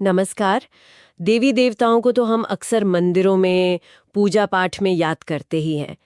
नमस्कार। देवी देवताओं को तो हम अक्सर मंदिरों में पूजा पाठ में याद करते ही हैं,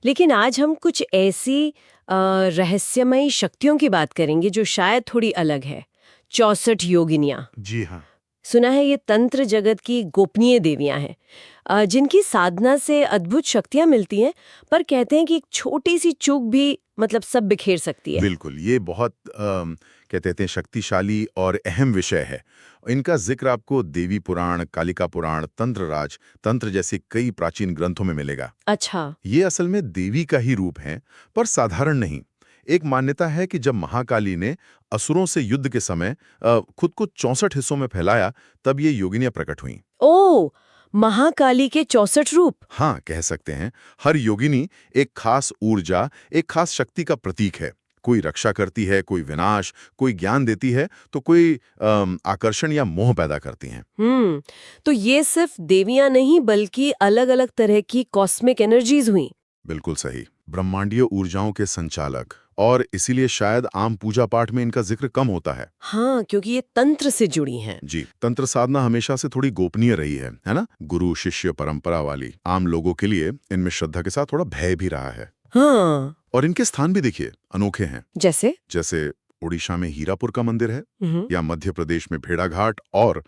लेकिन आज हम कुछ ऐसी रहस्यमयी शक्तियों की बात करेंगे जो शायद थोड़ी अलग है। 64 योगिनियाँ। जी हाँ। सुना है ये तंत्र जगत की गोपनीय देवियां हैं, जिनकी साधना से अद्भुत शक्तियां मिलती हैं, पर कहते हैं कि एक छोटी सी चूक भी मतलब सब बिखेर सकती है। बिल्कुल, ये बहुत क्या कहते हैं शक्तिशाली और अहम विषय है। इनका जिक्र आपको देवी पुराण, कालिका पुराण, तंत्रराज, तंत्र जैसे कई प्राचीन ग्रंथों में मिलेगा। अच्छा। ये असल में देवी का ही रूप है, पर साधारण नहीं। एक मान्यता है कि जब महाकाली ने असुरों से युद्ध के समय खुद को 64 हिस्सों में फैलाया, तब ये योगिनियां प्रकट हुईं। ओ, महाकाली के 64 रूप। हाँ, कह सकते हैं। हर योगिनी एक खास ऊर्जा, एक खास शक्ति का प्रतीक है। कोई रक्षा करती है, कोई विनाश, कोई ज्ञान देती है, तो कोई आकर्षण या मोह पैदा करती हैं। तो ये सिर्फ देवियां नहीं बल्कि अलग अलग तरह की कॉस्मिक एनर्जीज हुई। बिल्कुल सही। ब्रह्मांडीय ऊर्जाओं के संचालक, और इसीलिए शायद आम पूजा पाठ में इनका जिक्र कम होता है। हाँ, क्योंकि ये तंत्र से जुड़ी हैं। जी, तंत्र साधना हमेशा से थोड़ी गोपनीय रही है ना? गुरु शिष्य परंपरा वाली। आम लोगों के लिए इनमें श्रद्धा के साथ थोड़ा भय भी रहा है। हाँ। और इनके स्थान भी देखिए अनोखे हैं। जैसे? जैसे उड़ीसा में हीरापुर का मंदिर है, हम्म। या मध्य प्रदेश में भेड़ाघाट, और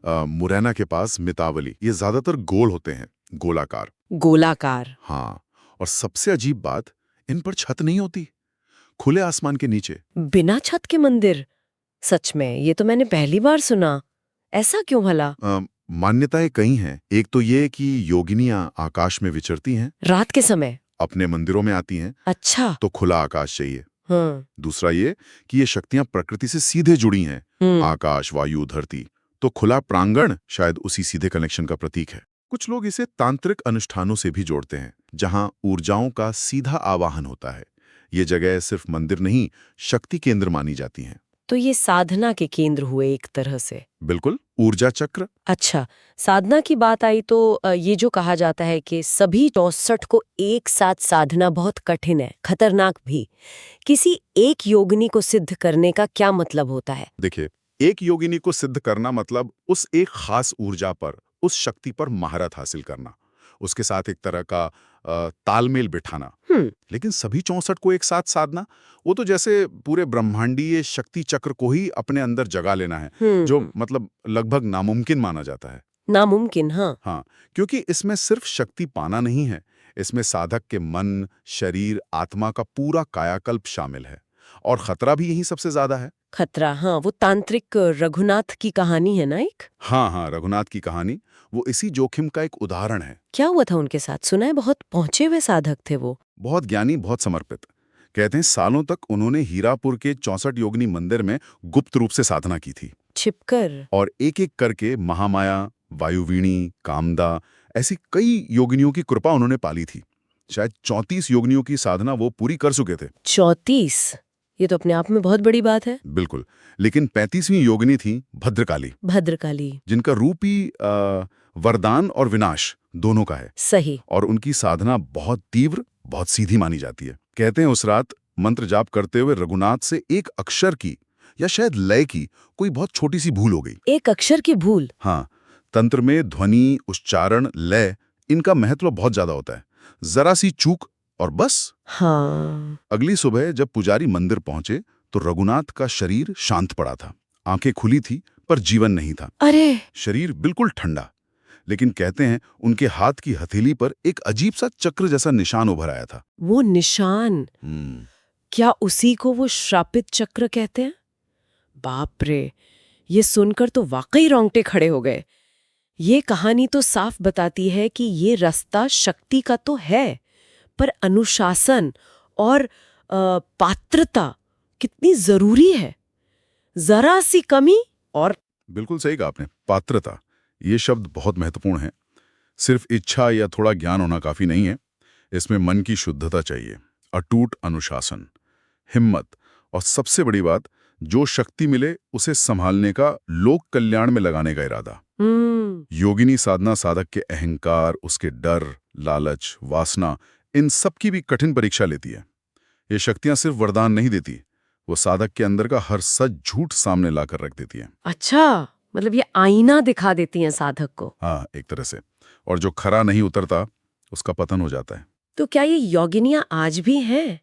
मुरैना के पास मितावली। ये ज्यादातर गोल होते हैं, गोलाकार। गोलाकार। हाँ, और सबसे अजीब बात, इन पर छत नहीं होती, खुले आसमान के नीचे। बिना छत के मंदिर? सच में, ये तो मैंने पहली बार सुना। ऐसा क्यों भला? मान्यताएं कई हैं। एक तो ये कि योगिनियां आकाश में विचरती हैं, रात के समय? अपने मंदिरों में आती हैं, अच्छा। तो खुला आकाश चाहिए। हाँ। दूसरा ये कि ये शक्तियां प्रकृति से सीधे जुड़ी हैं, आकाश, वायु, धरती। तो खुला प्रांगण शायद उसी सीधे कनेक्शन का प्रतीक है। कुछ लोग इसे तांत्रिक अनुष्ठानों से भी जोड़ते हैं, जहां ऊर्जाओं का सीधा आवाहन होता है। ये जगह सिर्फ मंदिर नहीं, शक्ति केंद्र मानी जाती हैं। तो ये साधना के केंद्र हुए एक तरह से। बिल्कुल, ऊर्जा चक्र। अच्छा, साधना की बात आई तो ये जो कहा जाता है कि सभी 64 को एक साथ साधना बहुत कठिन है, खतरनाक भी। किसी एक योगिनी को सिद्ध करने का क्या मतलब होता है? देखिए, एक योगिनी को सिद्ध करना मतलब उस एक खास ऊर्जा पर, उस शक्ति पर महारत हासिल करना, उसके साथ एक तरह का तालमेल बिठाना। लेकिन सभी 64 को एक साथ साधना, वो तो जैसे पूरे ब्रह्मांडीय शक्ति चक्र को ही अपने अंदर जगा लेना है, जो मतलब लगभग नामुमकिन माना जाता है। नामुमकिन, हाँ। हाँ, क्योंकि इसमें सिर्फ शक्ति पाना नहीं है, इसमें साधक के मन, शरीर, आत्मा का पूरा कायाकल्प शामिल है। और खतरा भी यही सबसे ज्यादा है। खतरा, हाँ, वो तांत्रिक रघुनाथ की कहानी है ना एक? हाँ हाँ, रघुनाथ की कहानी वो इसी जोखिम का एक उदाहरण है। क्या हुआ था उनके साथ? सुना है बहुत पहुंचे हुए साधक थे वो। बहुत ज्ञानी, बहुत समर्पित। कहते हैं सालों तक उन्होंने हीरापुर के 64 योगिनी मंदिर में गुप्त रूप से साधना की थी, छिपकर। और एक एक करके महामाया, वायुवीणी, कामदा, ऐसी कई योगिनियों की कृपा उन्होंने पाली थी। शायद 34 योगिनियों की साधना वो पूरी कर चुके थे। 34? ये तो अपने आप में बहुत बड़ी बात है। बिल्कुल, लेकिन 35वीं योगिनी थी भद्रकाली, भद्रकाली। जिनका रूप ही वरदान और विनाश दोनों का है। सही। और उनकी साधना बहुत तीव्र, बहुत सीधी मानी जाती है। कहते हैं उस रात मंत्र जाप करते हुए रघुनाथ से एक अक्षर की, या शायद लय की, कोई बहुत छोटी सी भूल हो गई। एक अक्षर की भूल? हाँ, तंत्र में ध्वनि, उच्चारण, लय, इनका महत्व बहुत ज्यादा होता है। जरा सी चूक और बस। हाँ। अगली सुबह जब पुजारी मंदिर पहुंचे, तो रघुनाथ का शरीर शांत पड़ा था। आंखें खुली थी, पर जीवन नहीं था। अरे! शरीर बिल्कुल ठंडा। लेकिन कहते हैं उनके हाथ की हथेली पर एक अजीब सा चक्र जैसा निशान उभर आया था। वो निशान, क्या उसी को वो श्रापित चक्र कहते हैं? बाप रे, ये सुनकर तो वाकई रोंगटे खड़े हो गए। ये कहानी तो साफ बताती है कि ये रास्ता शक्ति का तो है, पर अनुशासन और पात्रता कितनी जरूरी है। जरा सी कमी और... बिल्कुल सही कहा आपने, पात्रता, ये शब्द बहुत महत्वपूर्ण है। सिर्फ इच्छा या थोड़ा ज्ञान होना काफी नहीं है, इसमें मन की शुद्धता चाहिए, अटूट अनुशासन, हिम्मत, और सबसे बड़ी बात, जो शक्ति मिले उसे संभालने का, लोक कल्याण में लगाने का इरादा। योगिनी साधना साधक के अहंकार, उसके डर, लालच, वासना, इन सब की भी कठिन परीक्षा लेती है। ये शक्तियां सिर्फ वरदान नहीं देती, वो साधक के अंदर का हर सच झूठ सामने लाकर रख देती है। अच्छा, मतलब ये आईना दिखा देती हैं साधक को। हाँ, एक तरह से। और जो खरा नहीं उतरता उसका पतन हो जाता है। तो क्या ये योगिनियां आज भी हैं?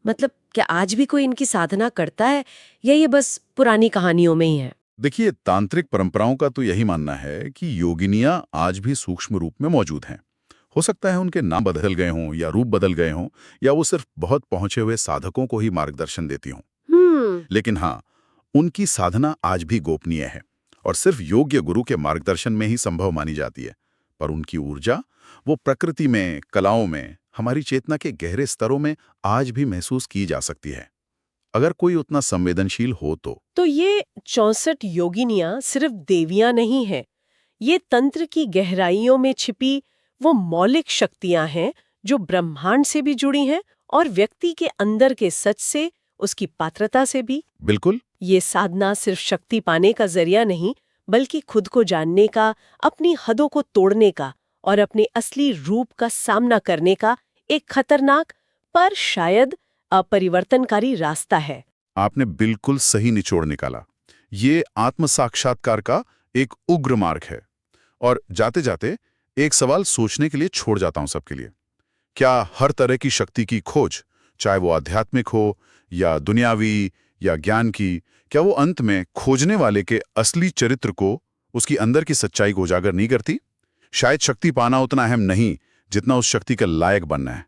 मतलब क्या आज भी कोई इनकी साधना करता है या ये बस पुरानी कहानियों में ही है? देखिए, तांत्रिक परंपराओं का तो यही मानना है कि योगिनियां आज भी सूक्ष्म रूप में मौजूद हैं। हो सकता है उनके नाम बदल गए हों या रूप बदल गए हों, या वो सिर्फ बहुत पहुंचे हुए साधकों को ही मार्गदर्शन देती हों। लेकिन हाँ, उनकी साधना आज भी गोपनीय है और सिर्फ योग्य गुरु के मार्गदर्शन में ही संभव मानी जाती है। पर उनकी ऊर्जा, वो प्रकृति में, कलाओं में, हमारी चेतना के गहरे स्तरों में आज भी महसूस की जा सकती है, अगर कोई उतना संवेदनशील हो तो ये 64 योगिनियां सिर्फ देवियां नहीं हैं। ये तंत्र की गहराइयों में छिपी वो मौलिक शक्तियां हैं जो ब्रह्मांड से भी जुड़ी हैं और व्यक्ति के अंदर के सच से, उसकी पात्रता से भी। बिल्कुल। ये साधना सिर्फ शक्ति पाने का जरिया नहीं, बल्कि खुद को जानने का, अपनी हदों को तोड़ने का और अपने असली रूप का सामना करने का एक खतरनाक पर शायद अपरिवर्तनकारी रास्ता है। आपने बिल्कुल सही निचोड़ निकाला। ये आत्म साक्षात्कार का एक उग्र मार्ग है। और जाते जाते एक सवाल सोचने के लिए छोड़ जाता हूं सबके लिए। क्या हर तरह की शक्ति की खोज, चाहे वो आध्यात्मिक हो या दुनियावी या ज्ञान की, क्या वो अंत में खोजने वाले के असली चरित्र को, उसकी अंदर की सच्चाई को उजागर नहीं करती? शायद शक्ति पाना उतना अहम नहीं जितना उस शक्ति का लायक बनना है।